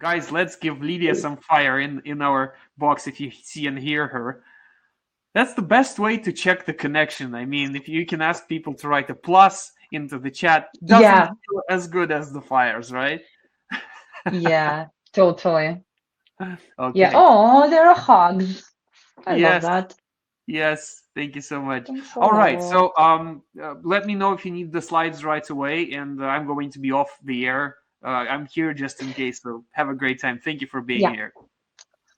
Guys, let's give Lydia some fire in our box if you see and hear her. That's the best way to check the connection. I mean, if you can ask people to write a plus into the chat, doesn't Yeah, feel as good as the fires, right? yeah, totally. Yeah. Okay. Oh, there are hugs. I love Yes. that. Yes. Thank you so much. Thanks a All right. lot. So, let me know if you need the slides right away, and I'm going to be off the air. I'm here just in case. So, have a great time. Thank you for being Yeah. here.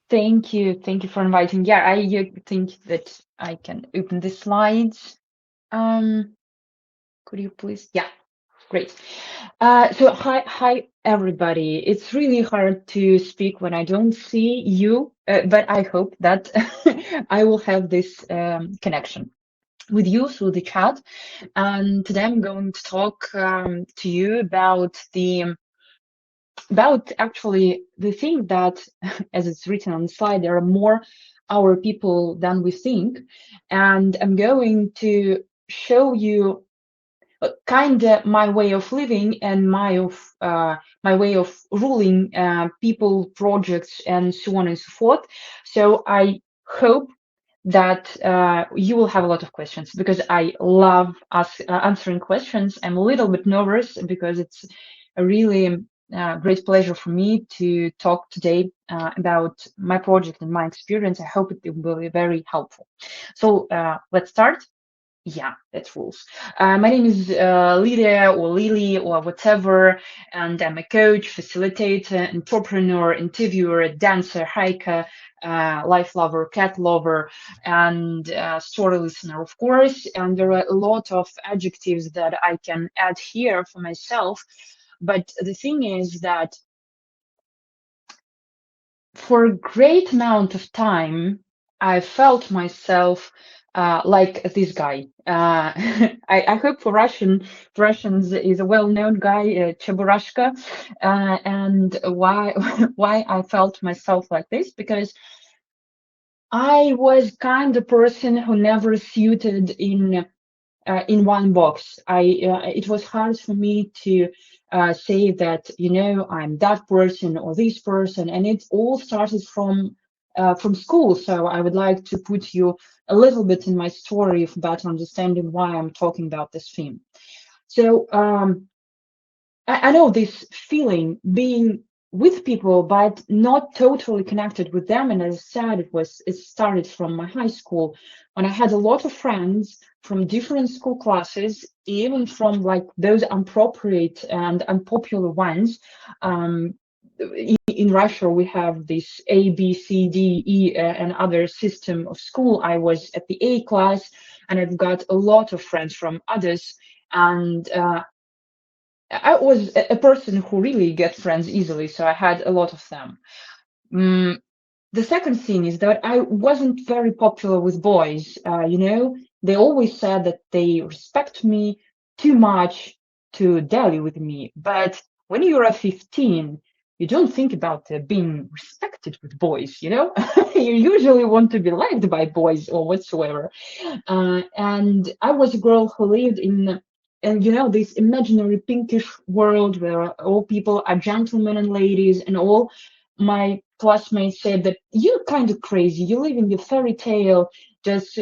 Thank you. Thank you for inviting. Yeah, I think that I can open the slides. Um, could you please? Yeah, great. So hi everybody. It's really hard to speak when I don't see you, but I hope that I will have this connection with you through the chat. And today I'm going to talk to you about actually the thing that, as it's written on the slide, there are more our people than we think, and I'm going to show you kind of my way of living and my way of ruling people, projects, and so on and so forth. So I hope that you will have a lot of questions because I love answering questions. I'm a little bit nervous because it's a really great pleasure for me to talk today about my project and my experience. I hope it will be very helpful. So let's start. Yeah, that's rules. My name is Lydia or Lily or whatever, and I'm a coach, facilitator, entrepreneur, interviewer, dancer, hiker, life lover, cat lover, and story listener, of course. And there are a lot of adjectives that I can add here for myself. But the thing is that for a great amount of time, I felt myself like this guy. I hope for Russians is a well-known guy, Cheburashka. And why why I felt myself like this? Because I was kind of person who never suited in one box. It was hard for me to say that I'm that person or this person, and it all started from school. So I would like to put you a little bit in my story of better understanding why I'm talking about this theme. So I know this feeling being with people, but not totally connected with them. And as I said, it started from my high school when I had a lot of friends from different school classes, even from like those appropriate and unpopular ones. Um, in Russia, we have this A, B, C, D, E, and other system of school. I was at the A class, and I've got a lot of friends from others. And I was a person who really gets friends easily, so I had a lot of them. Mm, the second thing is that I wasn't very popular with boys. They always said that they respect me too much to dally with me. But when you're 15, you don't think about being respected with boys, you know? You usually want to be liked by boys or whatsoever. And I was a girl who lived in, and this imaginary pinkish world where all people are gentlemen and ladies, and all my classmates said that you're kind of crazy. You live in your fairy tale. Just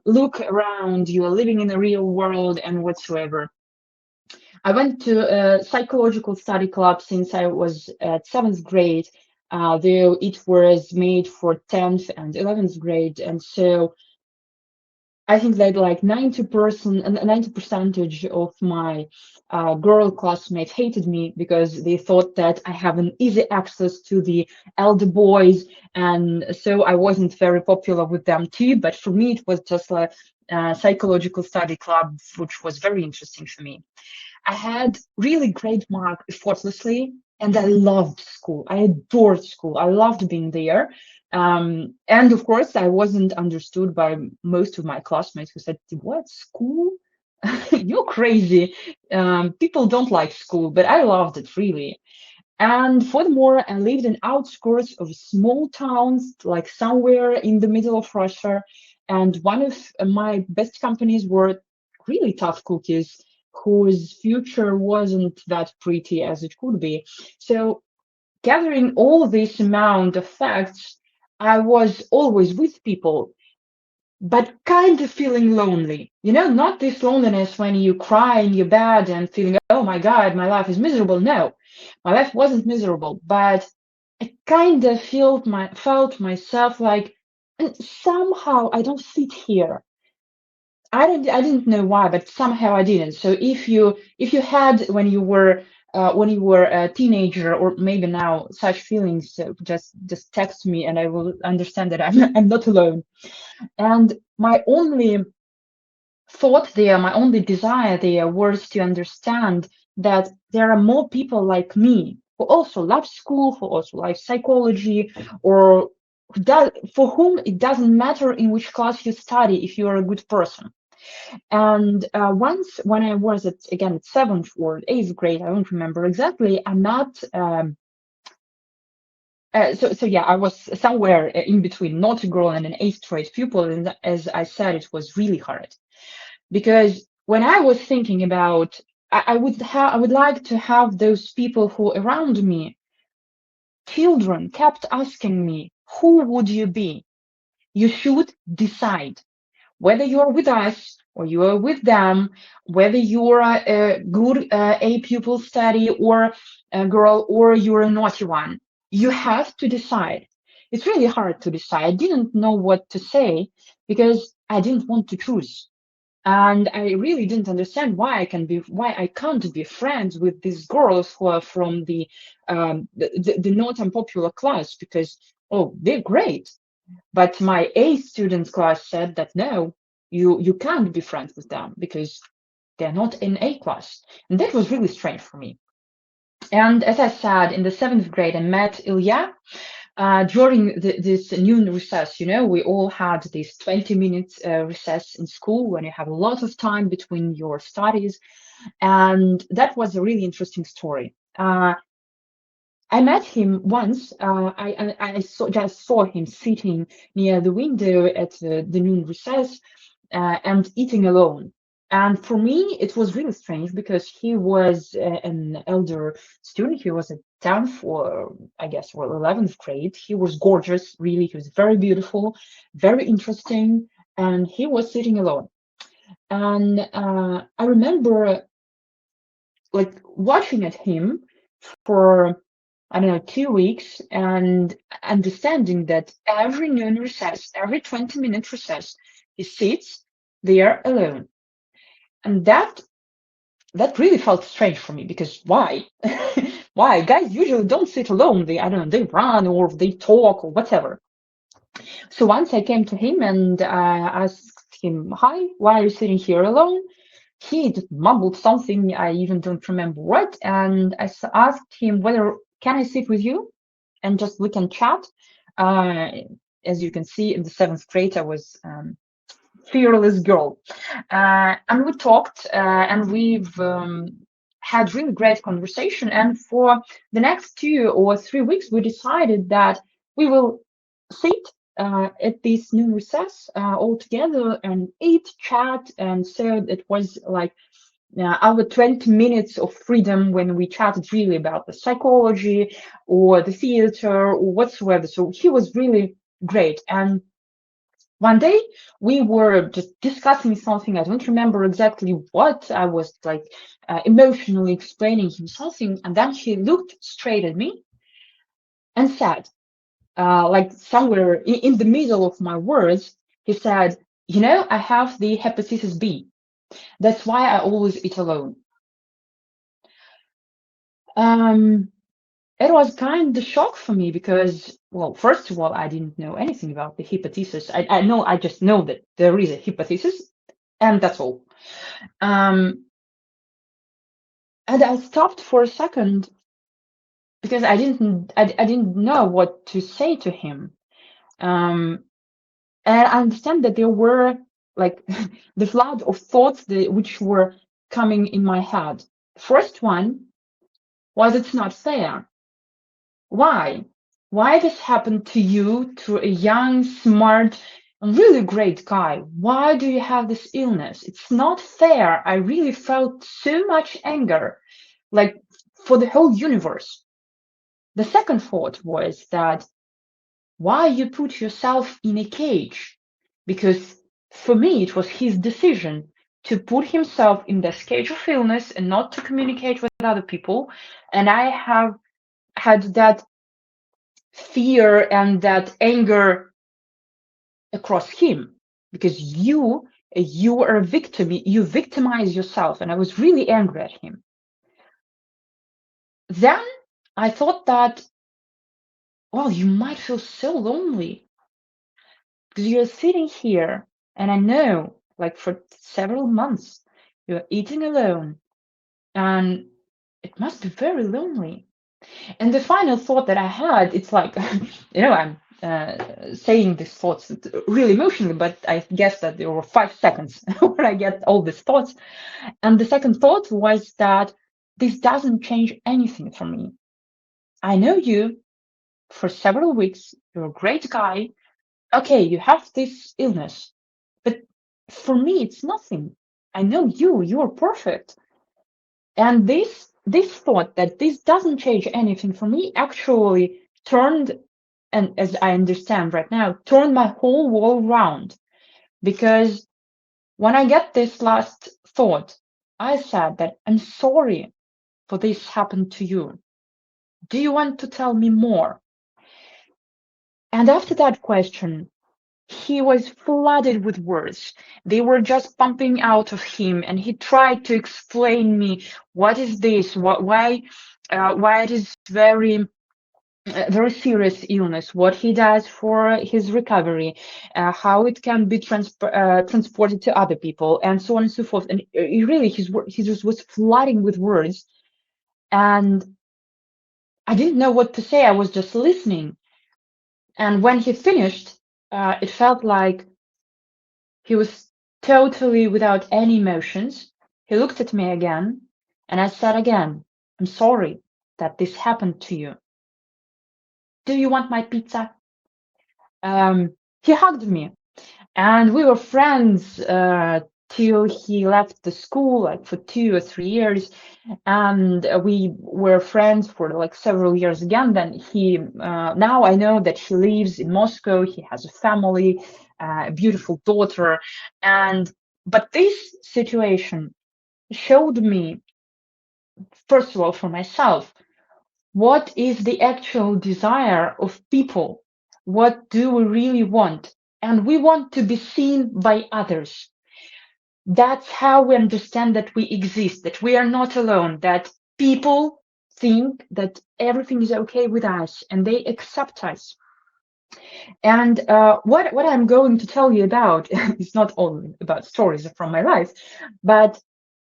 look around. You are living in the real world and whatsoever. I went to a psychological study club since I was at seventh grade, though it was made for 10th and 11th grade. And so I think that like 90 percentage of my girl classmates hated me because they thought that I have an easy access to the elder boys, and so I wasn't very popular with them too. But for me, it was just like a psychological study club, which was very interesting for me. I had really great mark effortlessly, and I loved school. I adored school. I loved being there. And of course, I wasn't understood by most of my classmates who said, "What, school? You're crazy. People don't like school," but I loved it really. And furthermore, I lived in outskirts of small towns, like somewhere in the middle of Russia. And one of my best companies were really tough cookies, whose future wasn't that pretty as it could be. So gathering all this amount of facts, I was always with people, but kind of feeling lonely. Not this loneliness when you cry in your bed and feeling, oh my God, my life is miserable. No, my life wasn't miserable, but I kind of felt myself like, somehow I don't fit here. I didn't know why, but somehow I didn't. So if you had when you were a teenager, or maybe now, such feelings, just text me and I will understand that I'm not alone. And my only thought there, my only desire there was to understand that there are more people like me who also love school, who also like psychology, or for whom it doesn't matter in which class you study if you are a good person. And once, when I was at seventh or eighth grade, I don't remember exactly, I met. So yeah, I was somewhere in between naughty girl and an eighth grade pupil, and as I said, it was really hard because when I was thinking about, I would like to have those people who around me, children, kept asking me, "Who would you be? You should decide." Whether you're with us or you are with them, whether you're a good A pupil study or a girl, or you're a naughty one, you have to decide. It's really hard to decide. I didn't know what to say because I didn't want to choose. And I really didn't understand why I can't be friends with these girls who are from the not unpopular class, because, oh, they're great. But my A students class said that no, you can't be friends with them because they're not in A class. And that was really strange for me. And as I said, in the seventh grade, I met Ilya during this noon recess. We all had this 20 minutes recess in school when you have a lot of time between your studies. And that was a really interesting story. I met him once. Just saw him sitting near the window at the noon recess and eating alone. And for me, it was really strange because he was an elder student. He was a 10th or I guess or 11th grade. He was gorgeous, really. He was very beautiful, very interesting, and he was sitting alone. And I remember like watching at him for, I don't know, 2 weeks, and understanding that every noon recess, every 20-minute recess, he sits there alone. And that really felt strange for me because why? Why? Guys usually don't sit alone. I don't know, they run or they talk or whatever. So once I came to him and asked him, "Hi, why are you sitting here alone?" He just mumbled something, I even don't remember what, and I asked him whether can I sit with you and just we can chat. Uh, as you can see, in the seventh grade, I was fearless girl, and we talked, and we've had really great conversation. And for the next 2 or 3 weeks, we decided that we will sit at this noon recess all together and eat, chat, and so it was like our 20 minutes of freedom when we chatted really about the psychology or the theater or whatsoever. So he was really great. And one day we were just discussing something. I don't remember exactly what. I was like emotionally explaining him something. And then he looked straight at me and said, like somewhere in the middle of my words, he said, I have the hepatitis B. That's why I always eat alone. Um, It was kind of shock for me because, well, first of all, I didn't know anything about the hepatitis. I just know that there is a hepatitis, and that's all. Um, and I stopped for a second because I didn't know what to say to him. And I understand that there were like the flood of thoughts which were coming in my head. First one was, it's not fair. Why? Why this happened to you, to a young, smart, and really great guy? Why do you have this illness? It's not fair. I really felt so much anger, like for the whole universe. The second thought was that why you put yourself in a cage? Because for me, it was his decision to put himself in this cage of illness and not to communicate with other people. And I have had that fear and that anger across him because you are a victim, you victimize yourself. And I was really angry at him. Then I thought that, well, you might feel so lonely because you're sitting here and I know like for several months you're eating alone and it must be very lonely. And the final thought that I had, it's like, I'm saying these thoughts really emotionally, but I guess that there were 5 seconds when I get all these thoughts. And the second thought was that this doesn't change anything for me. I know you for several weeks. You're a great guy. Okay, you have this illness, but for me, it's nothing. I know you're perfect. And this thought that this doesn't change anything for me actually turned, and as I understand right now, turned my whole world around. Because when I get this last thought, I said that I'm sorry for this happened to you. Do you want to tell me more? And after that question, he was flooded with words. They were just pumping out of him, and he tried to explain me what is this, why it is very serious illness, what he does for his recovery, how it can be transported to other people, and so on and so forth. And really, he just was flooding with words, and I didn't know what to say. I was just listening. And when he finished, it felt like he was totally without any emotions. He looked at me again, and I said again, I'm sorry that this happened to you. Do you want my pizza? He hugged me, and we were friends till he left the school, like for 2 or 3 years. And we were friends for like several years again. Then now I know that he lives in Moscow. He has a family, a beautiful daughter. But this situation showed me, first of all, for myself, what is the actual desire of people? What do we really want? And we want to be seen by others. That's how we understand that we exist, that we are not alone, that people think that everything is okay with us and they accept us. And what I'm going to tell you about is not only about stories from my life, but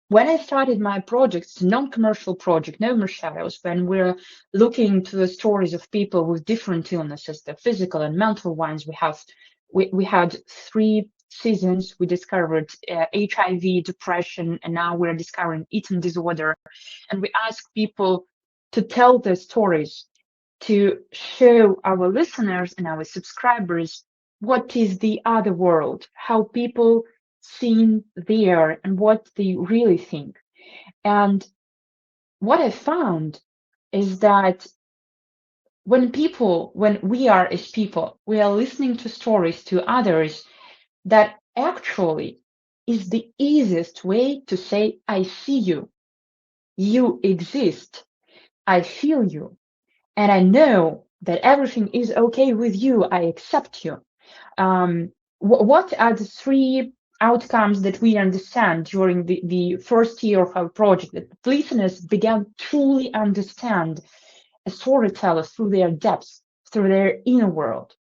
when I started my project, it's a non-commercial project, No More Shadows, when we're looking to the stories of people with different illnesses, the physical and mental ones. We had 3 seasons. We discovered HIV, depression, and now we're discovering eating disorder. And we ask people to tell their stories, to show our listeners and our subscribers what is the other world, how people seen there and what they really think. And what I found is that when we are as people, we are listening to stories to others, that actually is the easiest way to say, I see you, you exist, I feel you, and I know that everything is okay with you, I accept you. What are the 3 outcomes that we understand during the first year of our project? That listeners began truly understand a storyteller through their depths, through their inner world.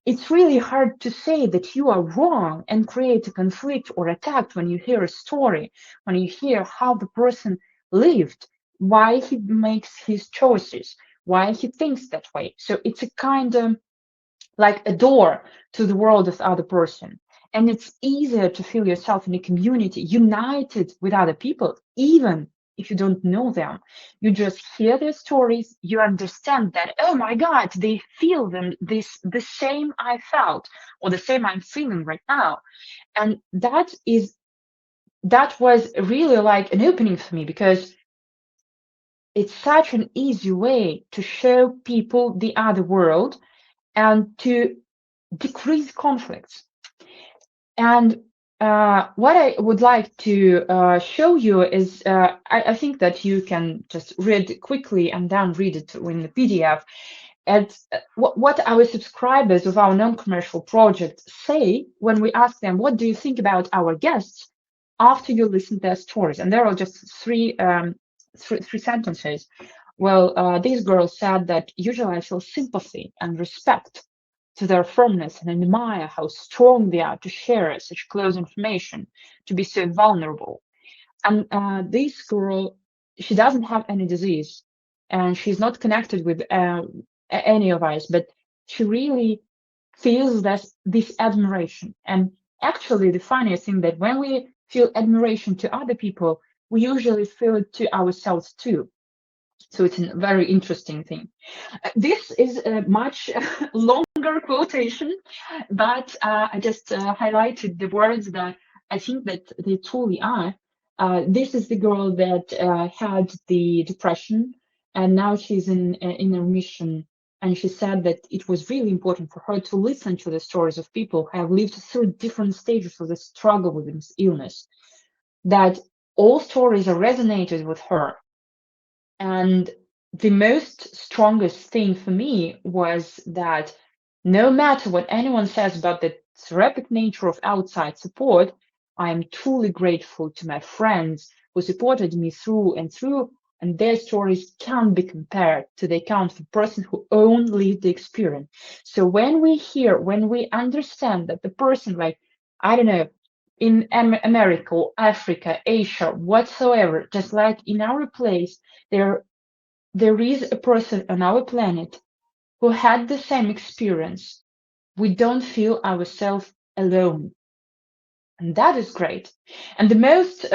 It's really hard to say that you are wrong and create a conflict or attack when you hear a story, when you hear how the person lived, why he makes his choices, why he thinks that way. So it's a kind of like a door to the world of the other person. And it's easier to feel yourself in a community, united with other people, even if you don't know them. You just hear their stories, you understand that, oh my God, they feel the same I felt, or the same I'm feeling right now. And that was really like an opening for me, because it's such an easy way to show people the other world and to decrease conflicts. And what I would like to show you is, I think that you can just read quickly and then read it in the PDF. And what our subscribers of our non-commercial project say when we ask them, what do you think about our guests after you listen to their stories? And there are just three sentences. Well, this girl said that usually I feel sympathy and respect to their firmness and admire how strong they are to share such close information, to be so vulnerable. And this girl, she doesn't have any disease, and she's not connected with any of us, but she really feels this admiration. And actually, the funniest thing that when we feel admiration to other people, we usually feel it to ourselves too. So it's a very interesting thing. This is a much longer quotation, but I just highlighted the words that I think that they truly are. This is the girl that had the depression, and now she's in a remission. And she said that it was really important for her to listen to the stories of people who have lived through different stages of the struggle with this illness. That all stories are resonated with her, and the most strongest thing for me was that no matter what anyone says about the therapeutic nature of outside support, I am truly grateful to my friends who supported me through and through, and their stories can't be compared to the account of a person who only lived the experience. So when we understand that the person, like, I don't know, in America or Africa, Asia, whatsoever, just like in our place, there there is a person on our planet who had the same experience. We don't feel ourselves alone. And that is great. And the most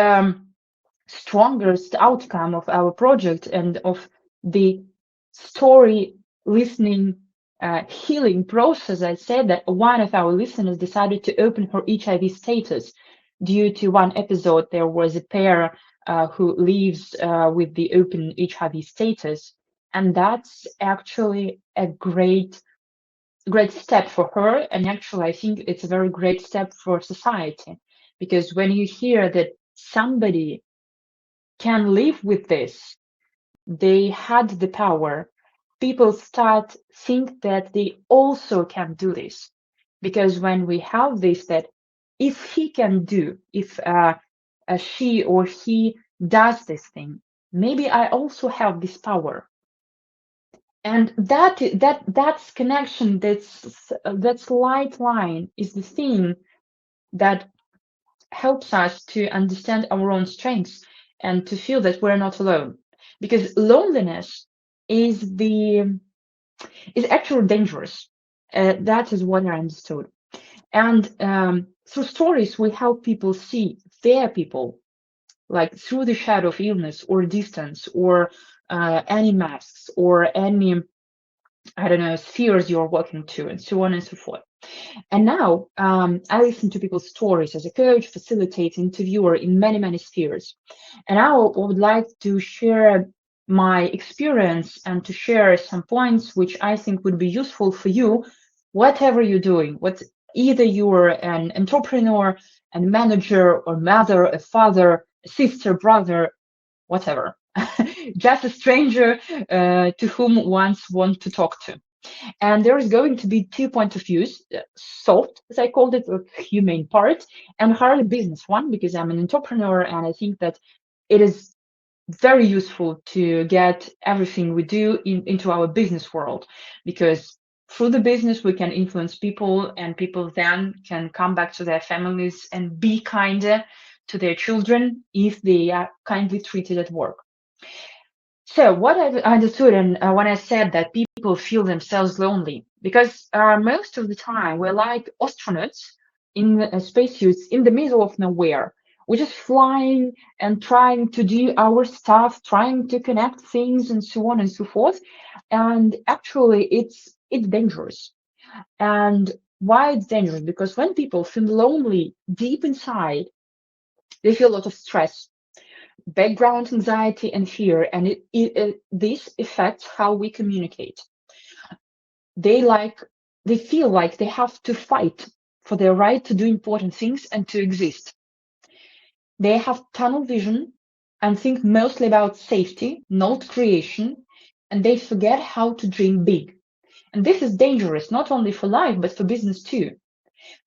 strongest outcome of our project and of the story listening healing process, I said that one of our listeners decided to open her HIV status due to one episode. There was a pair who lives with the open HIV status, and that's actually a great step for her. And actually, I think it's a very great step for society, because when you hear that somebody can live with this, they had the power, people start think that they also can do this. Because when we have this, that if he can do, if she or he does this thing, maybe I also have this power. And that's connection, that's light line is the thing that helps us to understand our own strengths and to feel that we're not alone. Because loneliness is the is actually dangerous. That is what I understood. And through stories, we help people see their people, like through the shadow of illness or distance or any masks or any, I don't know, spheres you're walking to, and so on and so forth. And now I listen to people's stories as a coach, facilitator, interviewer in many, many spheres. And I would like to share my experience and to share some points which I think would be useful for you, whatever you're doing. What either you're an entrepreneur, a manager, or mother, a father, a sister, brother, whatever, just a stranger to whom once want to talk to. And there is going to be two points of views, soft, as I called it, or humane part, and hardly business one, because I'm an entrepreneur and I think that it is very useful to get everything we do into our business world, because through the business we can influence people, and people then can come back to their families and be kinder to their children if they are kindly treated at work. So what I've understood, and when I said that people feel themselves lonely, because most of the time we're like astronauts in spacesuits in the middle of nowhere. We're just flying and trying to do our stuff, trying to connect things and so on and so forth. And actually, it's dangerous. And why it's dangerous? Because when people feel lonely deep inside, they feel a lot of stress. background anxiety and fear, and this affects how we communicate. They feel like they have to fight for their right to do important things and to exist. They have tunnel vision and think mostly about safety, not creation, and they forget how to dream big. And this is dangerous, not only for life, but for business too,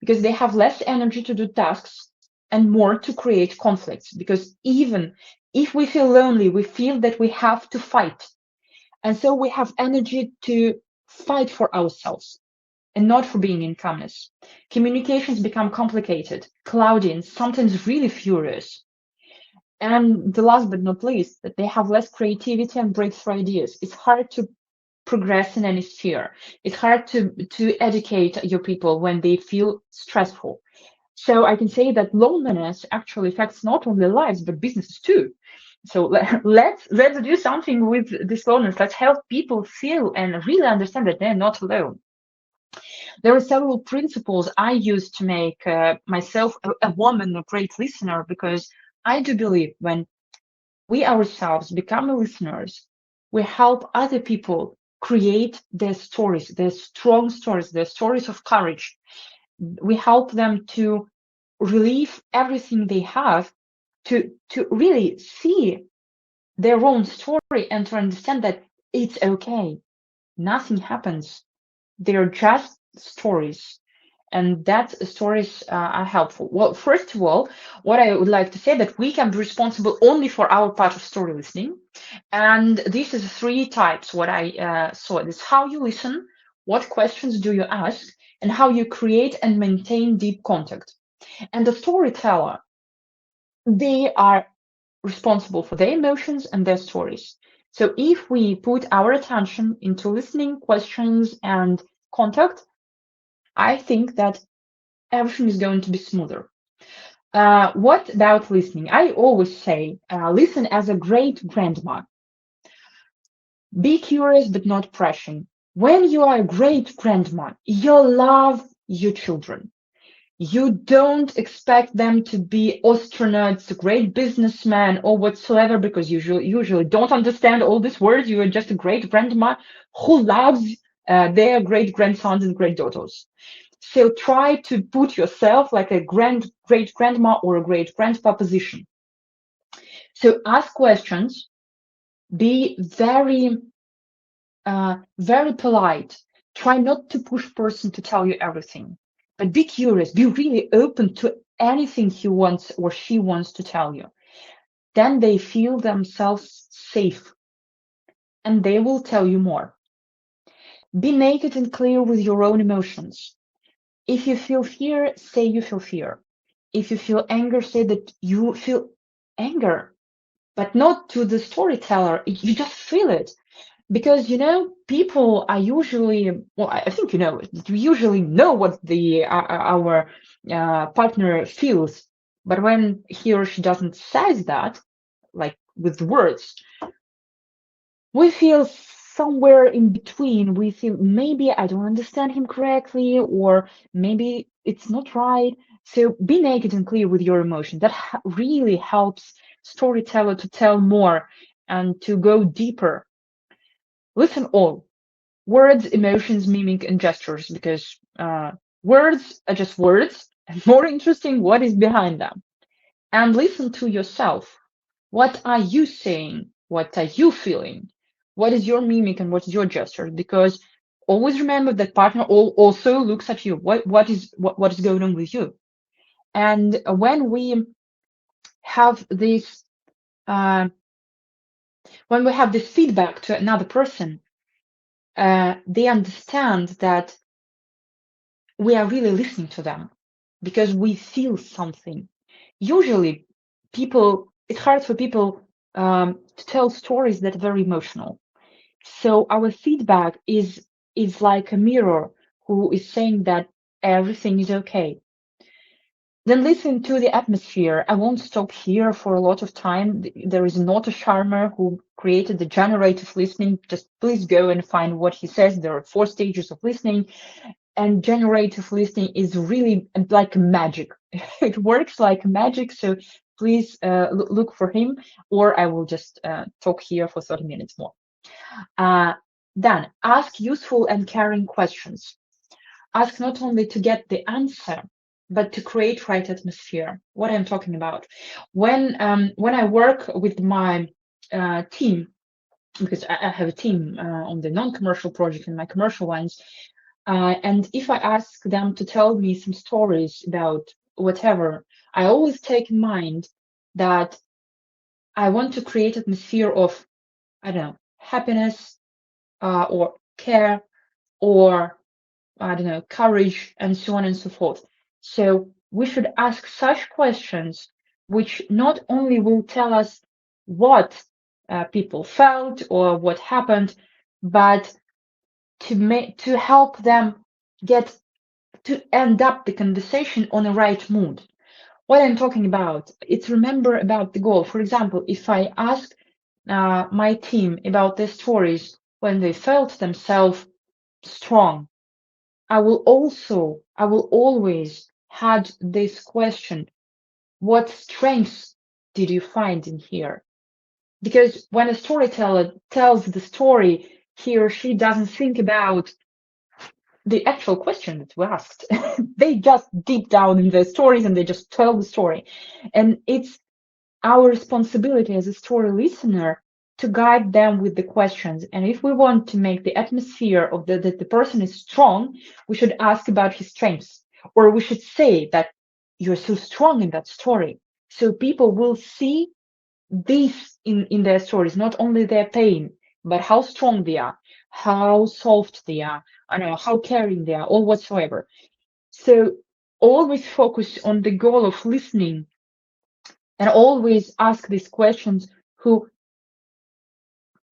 because they have less energy to do tasks and more to create conflicts. Because even if we feel lonely, we feel that we have to fight. And so we have energy to fight for ourselves and not for being in calmness. Communications become complicated, cloudy, and sometimes really furious. And the last but not least, that they have less creativity and breakthrough ideas. It's hard to progress in any sphere. It's hard to educate your people when they feel stressful. So I can say that loneliness actually affects not only lives but businesses too. So let's do something with this loneliness. Let's help people feel and really understand that they're not alone. There are several principles I use to make myself a woman, a great listener, because I do believe when we ourselves become listeners, we help other people create their stories, their strong stories, their stories of courage. We help them to relieve everything they have, to really see their own story and to understand that it's okay. Nothing happens. They're just stories. And that stories are helpful. Well, first of all, what I would like to say that we can be responsible only for our part of story listening. And this is three types. What I saw is how you listen, what questions do you ask, and how you create and maintain deep contact. And the storyteller, they are responsible for their emotions and their stories. So if we put our attention into listening, questions, and contact, I think that everything is going to be smoother. What about listening? I always say, listen as a great grandma. Be curious but not pressing. When you are a great grandma, you love your children. You don't expect them to be astronauts, great businessmen, or whatsoever, because you usually don't understand all these words. You are just a great grandma who loves their great grandsons and great daughters. So try to put yourself like a great grandma or a great grandpa position. So ask questions, be very polite. Try not to push person to tell you everything, but be curious, be really open to anything he wants or she wants to tell you. Then they feel themselves safe and they will tell you more. Be naked and clear with your own emotions. If you feel fear, say you feel fear. If you feel anger, say that you feel anger, but not to the storyteller. You just feel it. Because, people are usually, well, I think, we usually know what our partner feels. But when he or she doesn't say that, like with words, we feel somewhere in between. We feel maybe I don't understand him correctly, or maybe it's not right. So be naked and clear with your emotion. That really helps storyteller to tell more and to go deeper. Listen all words, emotions, mimic, and gestures, because words are just words, and more interesting what is behind them. And listen to yourself. What are you saying? What are you feeling? What is your mimic and what's your gesture? Because always remember that partner also looks at you. What is going on with you? And when we have this feedback to another person, they understand that we are really listening to them because we feel something. Usually, it's hard for people to tell stories that are very emotional. So our feedback is like a mirror who is saying that everything is okay. Then listen to the atmosphere. I won't stop here for a lot of time. There is not a Sharma who created the generative listening. Just please go and find what he says. There are 4 stages of listening, and generative listening is really like magic. It works like magic. So please look for him, or I will just talk here for 30 minutes more. Then ask useful and caring questions. Ask not only to get the answer, but to create right atmosphere. What I'm talking about. When I work with my team, because I have a team on the non-commercial project and my commercial ones, and if I ask them to tell me some stories about whatever, I always take in mind that I want to create atmosphere of, I don't know, happiness, or care, or I don't know, courage, and so on and so forth. So we should ask such questions which not only will tell us what people felt or what happened, but to help them get to end up the conversation on the right mood. What I'm talking about, it's remember about the goal. For example, if I ask my team about their stories when they felt themselves strong, I will always had this question: what strengths did you find in here? Because when a storyteller tells the story, he or she doesn't think about the actual question that we asked. They just deep down in their stories and they just tell the story. And it's our responsibility as a story listener to guide them with the questions. And if we want to make the atmosphere of that the person is strong, we should ask about his strengths, or we should say that you're so strong in that story. So people will see this in their stories, not only their pain, but how strong they are, how soft they are, I don't know, how caring they are, or whatsoever. So always focus on the goal of listening, and always ask these questions who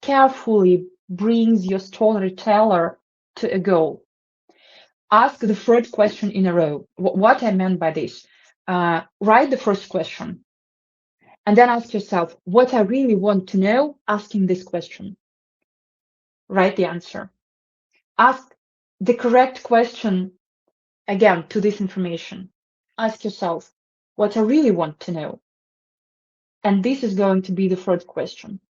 carefully brings your storyteller to a goal. Ask the third question in a row. What I meant by this, write the first question and then ask yourself, what I really want to know asking this question. Write the answer. Ask the correct question again to this information. Ask yourself, what I really want to know. And this is going to be the third question.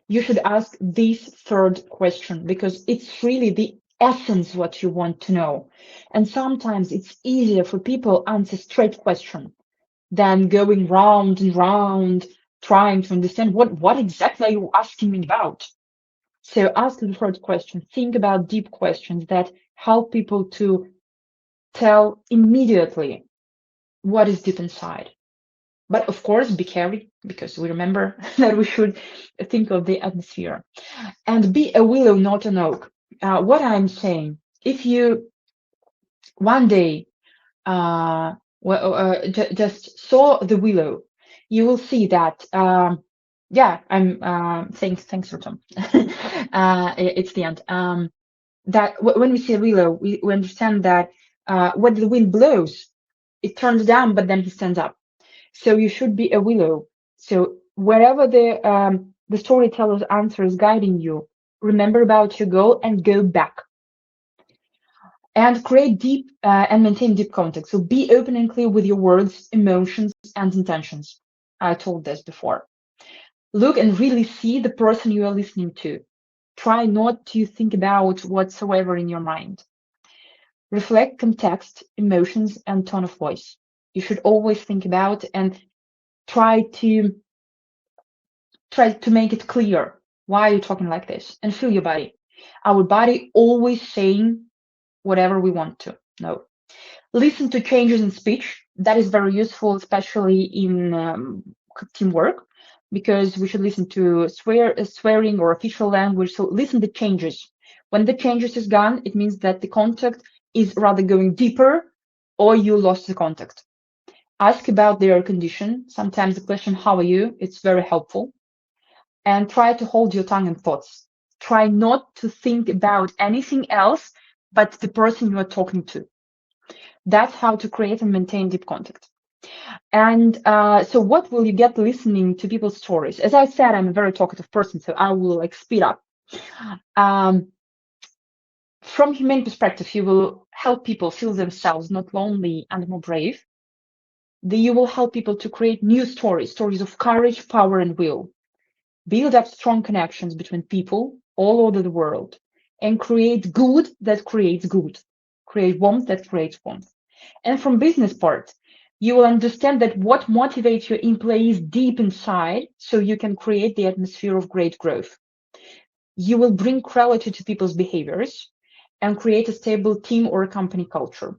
You should ask this third question because it's really the essence what you want to know. And sometimes it's easier for people answer straight question than going round and round trying to understand what exactly are you asking me about. So ask the third question. Think about deep questions that help people to tell immediately what is deep inside. But of course, be careful because we remember that we should think of the atmosphere. And be a willow, not an oak. What I'm saying, if you one day just saw the willow, you will see that. Yeah, I'm. Thanks, Tom. It's the end. That when we see a willow, we understand that when the wind blows, it turns down, but then he stands up. So you should be a willow. So wherever the storyteller's answer is guiding you, remember about your goal and go back. And create deep and maintain deep contact. So be open and clear with your words, emotions, and intentions. I told this before. Look and really see the person you are listening to. Try not to think about whatsoever in your mind. Reflect context, emotions, and tone of voice. You should always think about and try to make it clear why you're talking like this, and feel your body. Our body always saying whatever we want to know. Listen to changes in speech. That is very useful, especially in teamwork, because we should listen to swearing or official language. So listen to changes. When the changes is gone, it means that the contact is rather going deeper, or you lost the contact. Ask about their condition. Sometimes the question, how are you? It's very helpful. And try to hold your tongue and thoughts. Try not to think about anything else but the person you are talking to. That's how to create and maintain deep contact. And so what will you get listening to people's stories? As I said, I'm a very talkative person, so I will speed up. From humane perspective, you will help people feel themselves not lonely and more brave. You will help people to create new stories of courage, power, and will. Build up strong connections between people all over the world, and create good that creates good. Create warmth that creates warmth. And from business part, you will understand that what motivates your employees deep inside, so you can create the atmosphere of great growth. You will bring quality to people's behaviors and create a stable team or a company culture.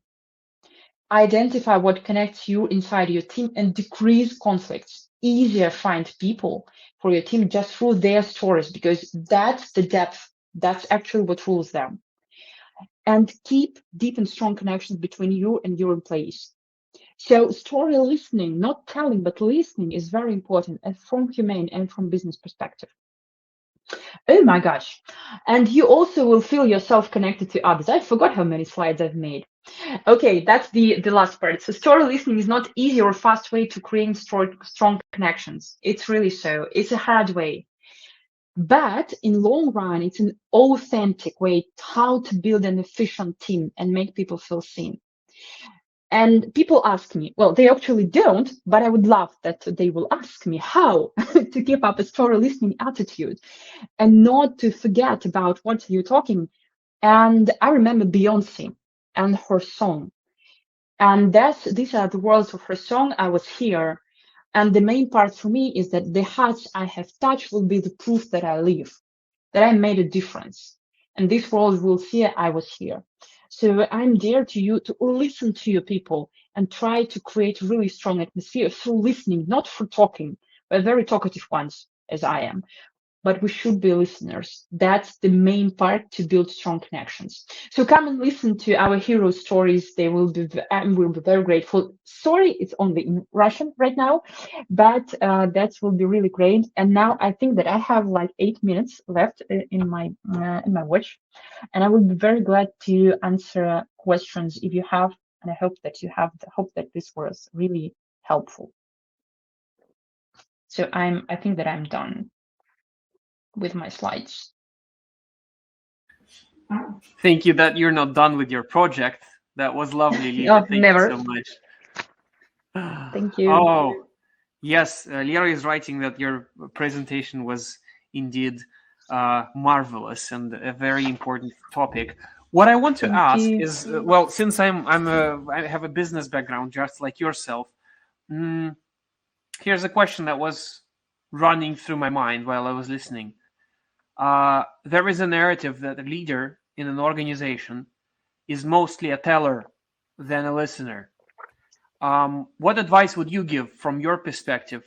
Identify what connects you inside your team and decrease conflicts. Easier find people for your team just through their stories, because that's the depth. That's actually what rules them. And keep deep and strong connections between you and your employees. So story listening, not telling, but listening is very important, and from humane and from business perspective. Oh my gosh. And you also will feel yourself connected to others. I forgot how many slides I've made. Okay, that's the last part. So story listening is not easy or fast way to create strong connections. It's really so. It's a hard way. But in long run, it's an authentic way how to build an efficient team and make people feel seen. And people ask me, well, they actually don't, but I would love that they will ask me how to keep up a story listening attitude and not to forget about what you're talking. And I remember Beyonce and her song. And these are the words of her song. I was here. And the main part for me is that the hearts I have touched will be the proof that I live, that I made a difference. And this world will see I was here. So I'm there to you to listen to your people and try to create really strong atmosphere through listening, not for talking, but very talkative ones, as I am, but we should be listeners. That's the main part to build strong connections. So come and listen to our hero stories. They will be, we'll be very grateful. Sorry, it's only in Russian right now, but that will be really great. And now I think that I have like 8 minutes left in my watch, and I will be very glad to answer questions if you have. And I hope that you have. Hope that this was really helpful. So I think that I'm done with my slides. Thank you that you're not done with your project. That was lovely, Lira. Oh, Thank never. you so much. Thank you. Oh, yes. Lira is writing that your presentation was indeed marvelous and a very important topic. What I want to Thank ask you. is, well, since I have a business background just like yourself, here's a question that was running through my mind while I was listening. There is a narrative that a leader in an organization is mostly a teller than a listener. What advice would you give from your perspective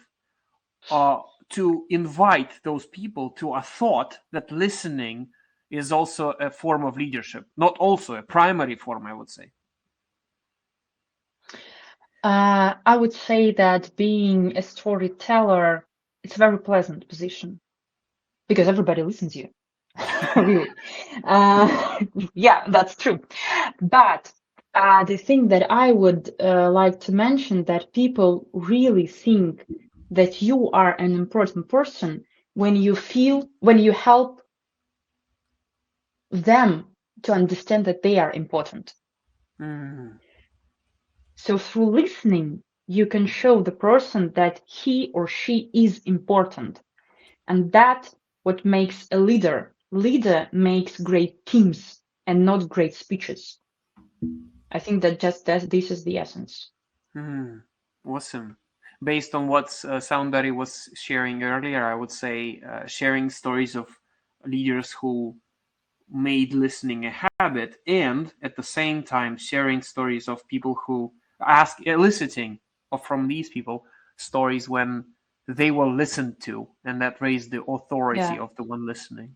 to invite those people to a thought that listening is also a form of leadership, not also a primary form, I would say? I would say that being a storyteller, it's a very pleasant position because everybody listens to you. Really. Yeah, that's true. But the thing that I would like to mention, that people really think that you are an important person when you help them to understand that they are important. Mm. So through listening, you can show the person that he or she is important. And that's what makes a leader. Leader makes great teams and not great speeches. I think that this is the essence. Awesome. Based on what Soundberry was sharing earlier, I would say sharing stories of leaders who made listening a habit, and at the same time sharing stories of people who eliciting from these people stories when they were listened to, and that raised the authority of the one listening.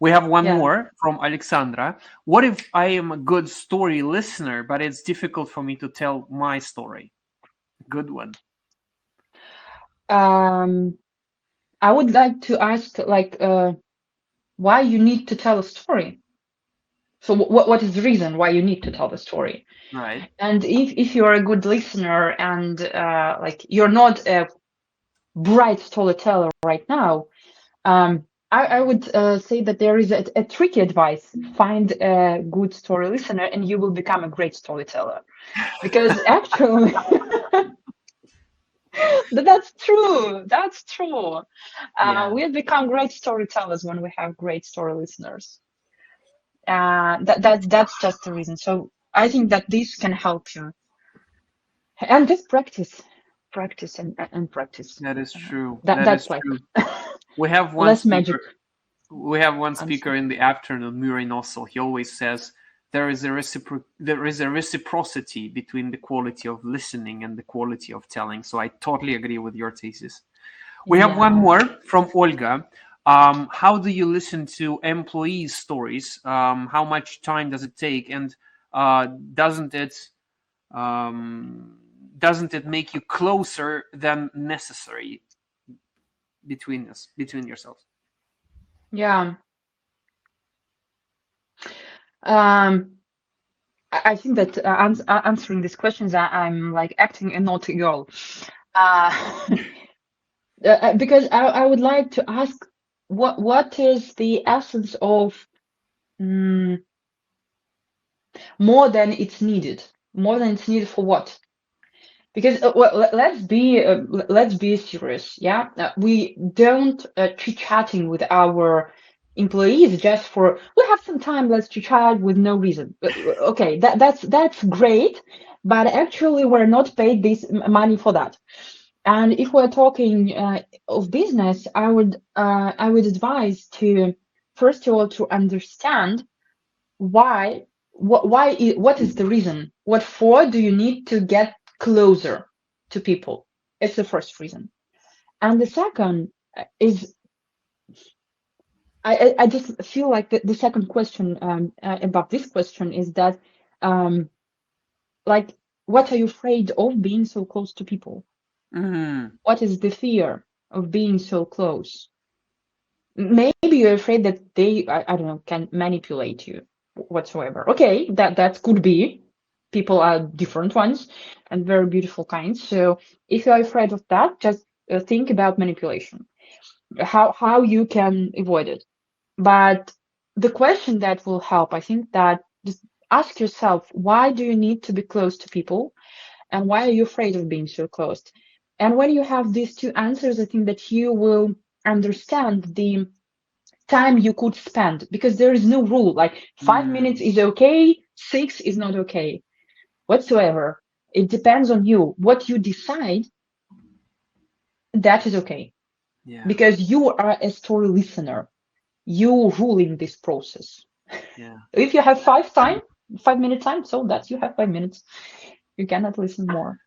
We have one more from Alexandra. What if I am a good story listener, but it's difficult for me to tell my story? Good one. I would like to ask, why you need to tell a story. So what is the reason why you need to tell the story? Right. And if you're a good listener and you're not a bright storyteller right now, I would say that there is a tricky advice. Find a good story listener and you will become a great storyteller. Because actually, That's true. That's true. Yeah, We become great storytellers when we have great story listeners. That's just the reason. So I think that this can help you, and just practice and practice. that is Uh, true. that That is that's like true. We have one less magic speaker. We have one speaker answer. in the afternoon, Murray Nossel. He always says there is a reciprocity between the quality of listening and the quality of telling. So I totally agree with your thesis. We have one Yeah. more from Olga. How do you listen to employees' stories? How much time does it take? And uh, doesn't it um, doesn't it make you closer than necessary between yourselves? Yeah. Um, I think that answering these questions, I'm like acting a naughty girl. Uh, because I would like to ask what is the essence of mm, more than it's needed? More than it's needed for what? Because well, let's be serious, yeah. We don't chit-chatting with our employees just for we have some time. Let's chit-chat with no reason. Okay, that's great, but actually we're not paid this money for that. And if we're talking of business, I would advise to first of all to understand why what is the reason? What for do you need to get closer to people? It's the first reason. And the second is I just feel like the second question about this question is that um like what are you afraid of being so close to people? Mm, What is the fear of being so close? Maybe you're afraid that they, I don't know, can manipulate you whatsoever. Okay, that could be. People are different ones and very beautiful kinds. So if you're afraid of that, just think about manipulation, how you can avoid it. But the question that will help, I think that just ask yourself, why do you need to be close to people, and why are you afraid of being so close? And when you have these two answers, I think that you will understand the time you could spend because there is no rule like 5 minutes mm, is okay, six is not okay whatsoever. It depends on you. What you decide, that is okay yeah, because you are a story listener. You ruling this process. yeah. If you have 5 minute time, so that you have 5 minutes. You cannot listen more.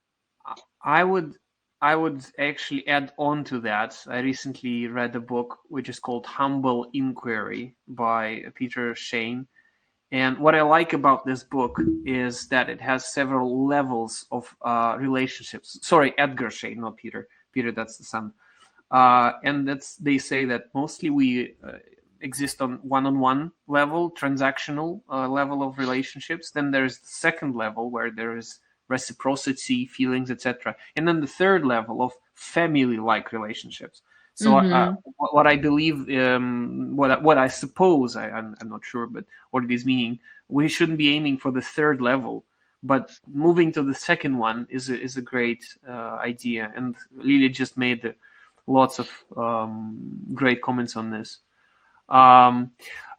I would I would actually add on to that. I recently read a book which is called Humble Inquiry by Peter Shane. And what I like about this book is that it has several levels of relationships. Sorry, Edgar Shane, not Peter. Peter, that's the son. And that's they say that mostly we exist on one-on-one level, transactional level of relationships. Then there's the second level where there is reciprocity, feelings, etc. And then the third level of family-like relationships. So Mm-hmm. what I believe, what I suppose, I'm not sure, but what it is meaning, we shouldn't be aiming for the third level, but moving to the second one is a great idea. And Lily just made lots of great comments on this. Um,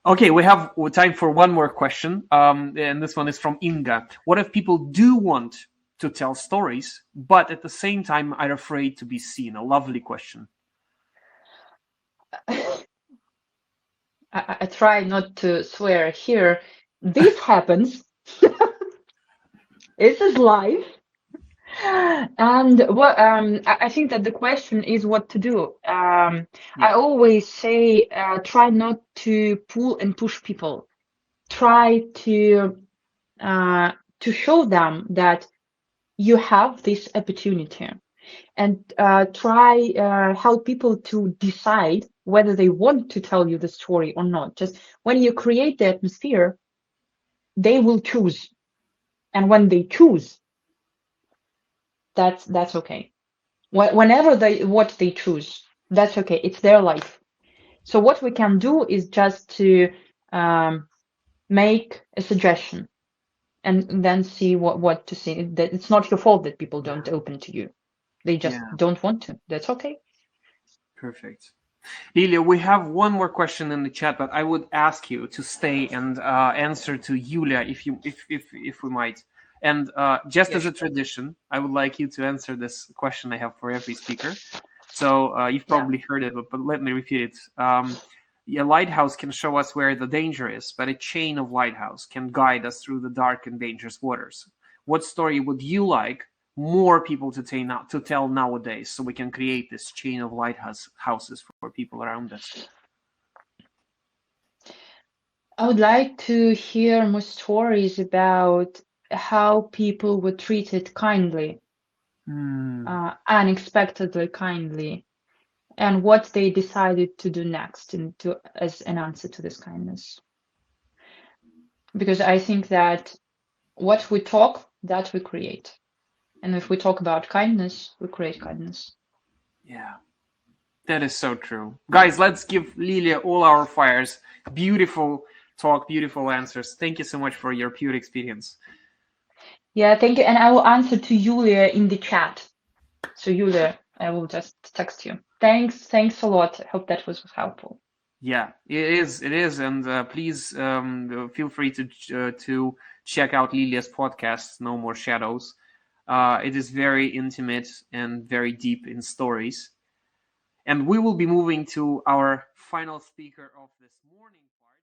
okay, we have time for one more question, and this one is from Inga. What if people do want to tell stories, but at the same time are afraid to be seen? A lovely question. I try not to swear here. This happens. This is life. And what I think that the question is what to do. I Yeah. always say try not to pull and push people. Try uh, to show them that you have this opportunity, and try help people to decide whether they want to tell you the story or not. Just when you create the atmosphere, they will choose, and when they choose, that's okay. Whenever they what they choose, that's okay. It's their life. So what we can do is just to um, make a suggestion and then see what to see. That it's not your fault that people don't open to you. They just Yeah, don't want to. That's okay. perfect. Lilia, we have one more question in the chat, but I would ask you to stay and answer to Yulia if we might. And just Yeah, as a sure. tradition, I would like you to answer this question I have for every speaker. So you've Yeah. probably heard it, but let me repeat it. A lighthouse can show us where the danger is, but a chain of lighthouse can guide us through the dark and dangerous waters. What story would you like more people to tell nowadays, so we can create this chain of lighthouses for people around us? I would like to hear more stories about how people were treated kindly, unexpectedly kindly, and what they decided to do next as an answer to this kindness. Because I think that what we talk, that we create. And if we talk about kindness, we create kindness. Yeah, that is so true. Guys, let's give Lilia all our fires. Beautiful talk, beautiful answers. Thank you so much for your pure experience. Yeah, thank you. And I will answer to Julia in the chat. So Julia, I will just text you. Thanks a lot. I hope that was helpful. Yeah, it is, and please feel free to check out Lilia's podcast, No More Shadows. It is very intimate and very deep in stories. And we will be moving to our final speaker of this morning part.